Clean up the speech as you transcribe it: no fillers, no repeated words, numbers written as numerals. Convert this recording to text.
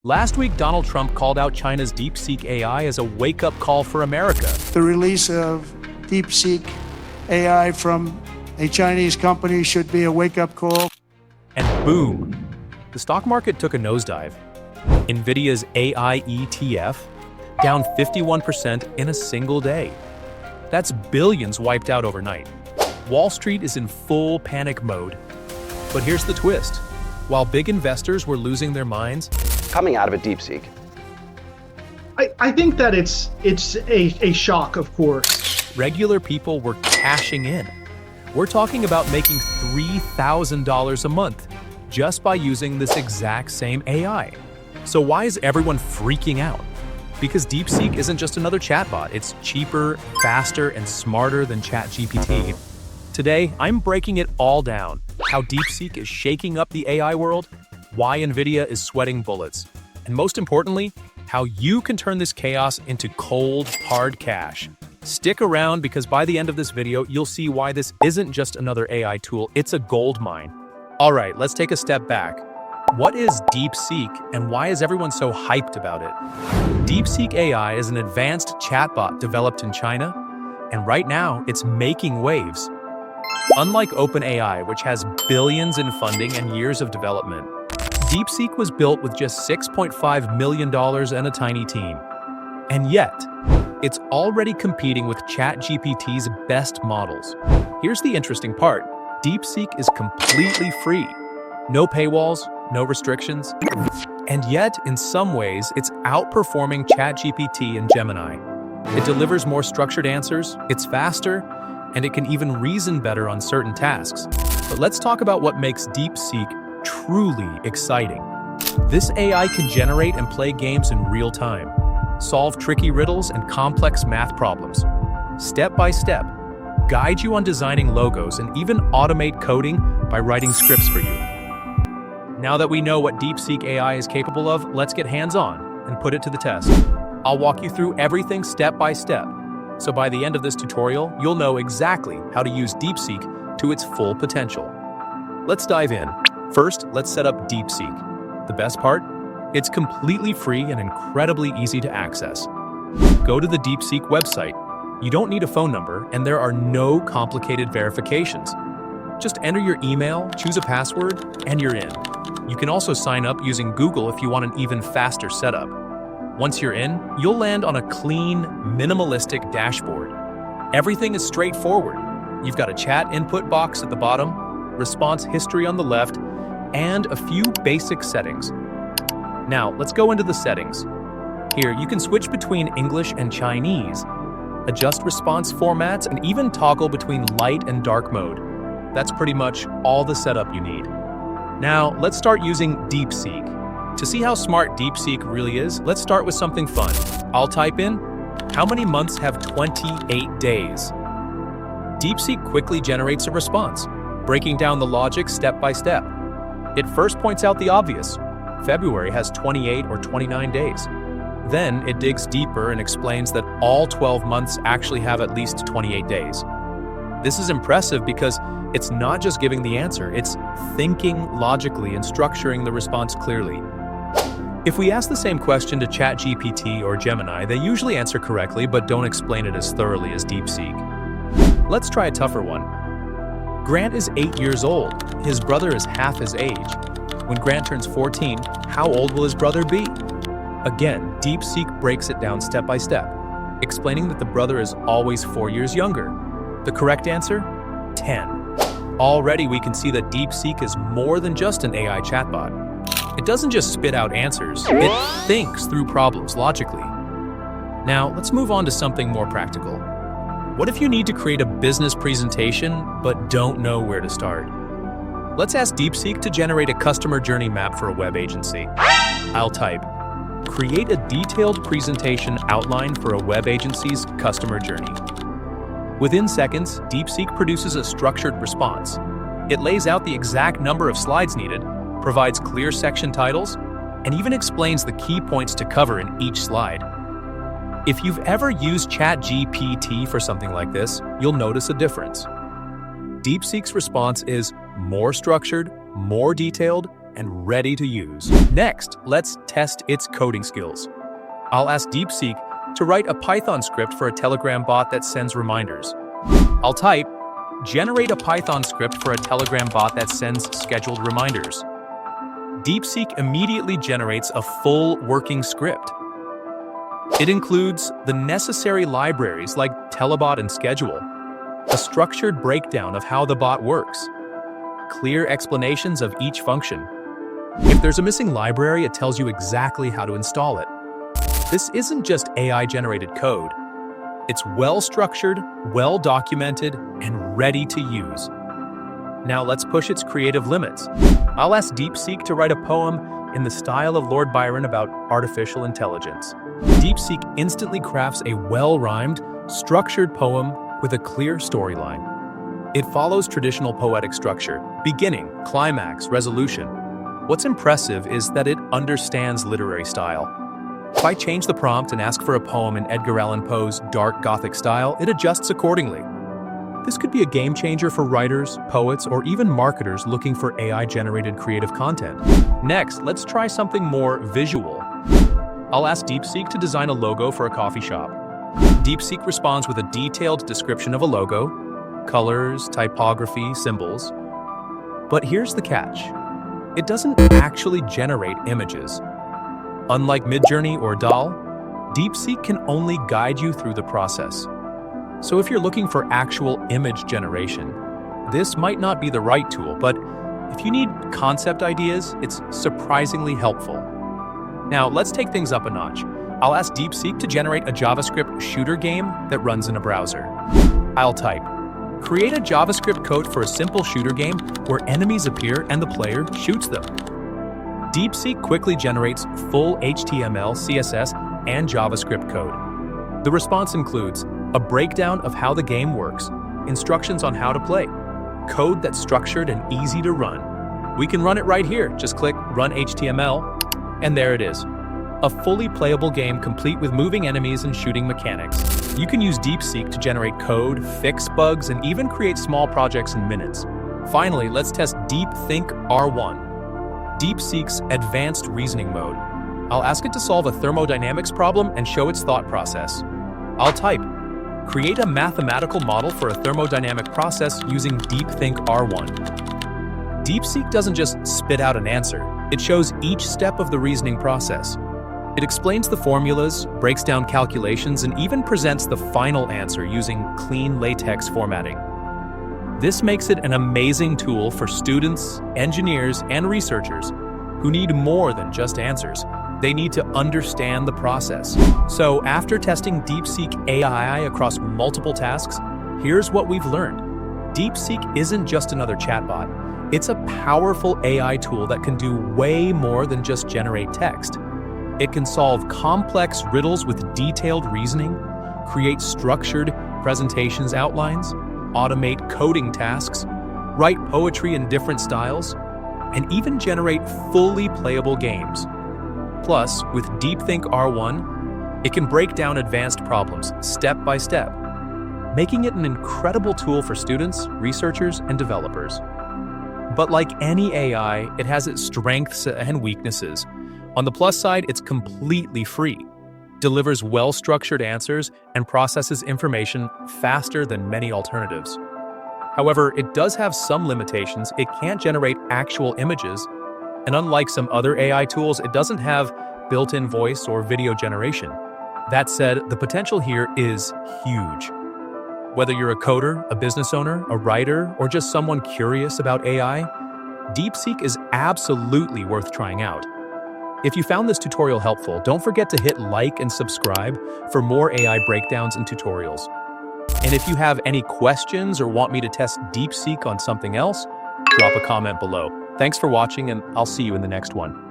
Last week, Donald Trump called out China's DeepSeek AI as a wake-up call for America. The release of DeepSeek AI from a Chinese company should be a wake-up call. And boom, the stock market took a nosedive. NVIDIA's AI ETF down 51% in a single day. That's billions wiped out overnight. Wall Street is in full panic mode. But here's the twist. While big investors were losing their minds, coming out of a DeepSeek, I think that it's a shock, of course. regular people were cashing in. We're talking about making $3,000 a month just by using this exact same AI. So why is everyone freaking out? Because DeepSeek isn't just another chatbot. It's cheaper, faster, and smarter than ChatGPT. Today, I'm breaking it all down. How DeepSeek is shaking up the AI world, why NVIDIA is sweating bullets, and most importantly, how you can turn this chaos into cold, hard cash. Stick around because by the end of this video, you'll see why this isn't just another AI tool, it's a gold mine. All right, let's take a step back. What is DeepSeek and why is everyone so hyped about it? DeepSeek AI is an advanced chatbot developed in China, and right now it's making waves. Unlike OpenAI, which has billions in funding and years of development, DeepSeek was built with just $6.5 million and a tiny team. And yet, it's already competing with ChatGPT's best models. Here's the interesting part. DeepSeek is completely free. No paywalls, no restrictions. And yet, in some ways, it's outperforming ChatGPT and Gemini. It delivers more structured answers, it's faster, and it can even reason better on certain tasks. But let's talk about what makes DeepSeek truly exciting. This AI can generate and play games in real time, solve tricky riddles and complex math problems, step by step, guide you on designing logos, and even automate coding by writing scripts for you. Now that we know what DeepSeek AI is capable of, let's get hands-on and put it to the test. I'll walk you through everything step by step. So by the end of this tutorial, you'll know exactly how to use DeepSeek to its full potential. Let's dive in. First, let's set up DeepSeek. The best part? It's completely free and incredibly easy to access. Go to the DeepSeek website. You don't need a phone number, and there are no complicated verifications. Just enter your email, choose a password, and you're in. You can also sign up using Google if you want an even faster setup. Once you're in, you'll land on a clean, minimalistic dashboard. Everything is straightforward. You've got a chat input box at the bottom, response history on the left, and a few basic settings. Now, let's go into the settings. Here, you can switch between English and Chinese, adjust response formats, and even toggle between light and dark mode. That's pretty much all the setup you need. Now, let's start using DeepSeek. To see how smart DeepSeek really is, let's start with something fun. I'll type in, how many months have 28 days? DeepSeek quickly generates a response, breaking down the logic step by step. It first points out the obvious. February has 28 or 29 days. Then it digs deeper and explains that all 12 months actually have at least 28 days. This is impressive because it's not just giving the answer, it's thinking logically and structuring the response clearly. If we ask the same question to ChatGPT or Gemini, they usually answer correctly but don't explain it as thoroughly as DeepSeek. Let's try a tougher one. Grant is 8 years old. His brother is half his age. When Grant turns 14, how old will his brother be? Again, DeepSeek breaks it down step by step, explaining that the brother is always 4 years younger. The correct answer? 10. Already we can see that DeepSeek is more than just an AI chatbot. It doesn't just spit out answers, it thinks through problems logically. Now, let's move on to something more practical. What if you need to create a business presentation but don't know where to start? Let's ask DeepSeek to generate a customer journey map for a web agency. I'll type, create a detailed presentation outline for a web agency's customer journey. Within seconds, DeepSeek produces a structured response. It lays out the exact number of slides needed, provides clear section titles, and even explains the key points to cover in each slide. If you've ever used ChatGPT for something like this, you'll notice a difference. DeepSeek's response is more structured, more detailed, and ready to use. Next, let's test its coding skills. I'll ask DeepSeek to write a Python script for a Telegram bot that sends reminders. I'll type, generate a Python script for a Telegram bot that sends scheduled reminders. DeepSeek immediately generates a full working script. It includes the necessary libraries like Telebot and Schedule, a structured breakdown of how the bot works, clear explanations of each function. If there's a missing library, it tells you exactly how to install it. This isn't just AI-generated code. It's well-structured, well-documented, and ready to use. Now let's push its creative limits. I'll ask DeepSeek to write a poem in the style of Lord Byron about artificial intelligence. DeepSeek instantly crafts a well-rhymed, structured poem with a clear storyline. It follows traditional poetic structure: beginning, climax, resolution. What's impressive is that it understands literary style. If I change the prompt and ask for a poem in Edgar Allan Poe's dark Gothic style, it adjusts accordingly. This could be a game changer for writers, poets, or even marketers looking for AI-generated creative content. Next, let's try something more visual. I'll ask DeepSeek to design a logo for a coffee shop. DeepSeek responds with a detailed description of a logo, colors, typography, symbols. But here's the catch. It doesn't actually generate images. Unlike Midjourney or DAL, DeepSeek can only guide you through the process. So if you're looking for actual image generation, this might not be the right tool, but if you need concept ideas, it's surprisingly helpful. Now, let's take things up a notch. I'll ask DeepSeek to generate a JavaScript shooter game that runs in a browser. I'll type, create a JavaScript code for a simple shooter game where enemies appear and the player shoots them. DeepSeek quickly generates full HTML, CSS, and JavaScript code. The response includes a breakdown of how the game works, instructions on how to play, code that's structured and easy to run. We can run it right here. Just click Run HTML, and there it is. A fully playable game complete with moving enemies and shooting mechanics. You can use DeepSeek to generate code, fix bugs, and even create small projects in minutes. Finally, let's test DeepSeek R1, DeepSeek's advanced reasoning mode. I'll ask it to solve a thermodynamics problem and show its thought process. I'll type, create a mathematical model for a thermodynamic process using DeepSeek R1. DeepSeek doesn't just spit out an answer, it shows each step of the reasoning process. It explains the formulas, breaks down calculations, and even presents the final answer using clean LaTeX formatting. This makes it an amazing tool for students, engineers, and researchers who need more than just answers. They need to understand the process. So after testing DeepSeek AI across multiple tasks, here's what we've learned. DeepSeek isn't just another chatbot. It's a powerful AI tool that can do way more than just generate text. It can solve complex riddles with detailed reasoning, create structured presentations outlines, automate coding tasks, write poetry in different styles, and even generate fully playable games. Plus, with DeepSeek R1, it can break down advanced problems step by step, making it an incredible tool for students, researchers, and developers. But like any AI, it has its strengths and weaknesses. On the plus side, it's completely free, delivers well-structured answers, and processes information faster than many alternatives. However, it does have some limitations. It can't generate actual images, and unlike some other AI tools, it doesn't have built-in voice or video generation. That said, the potential here is huge. Whether you're a coder, a business owner, a writer, or just someone curious about AI, DeepSeek is absolutely worth trying out. If you found this tutorial helpful, don't forget to hit like and subscribe for more AI breakdowns and tutorials. And if you have any questions or want me to test DeepSeek on something else, drop a comment below. Thanks for watching, and I'll see you in the next one.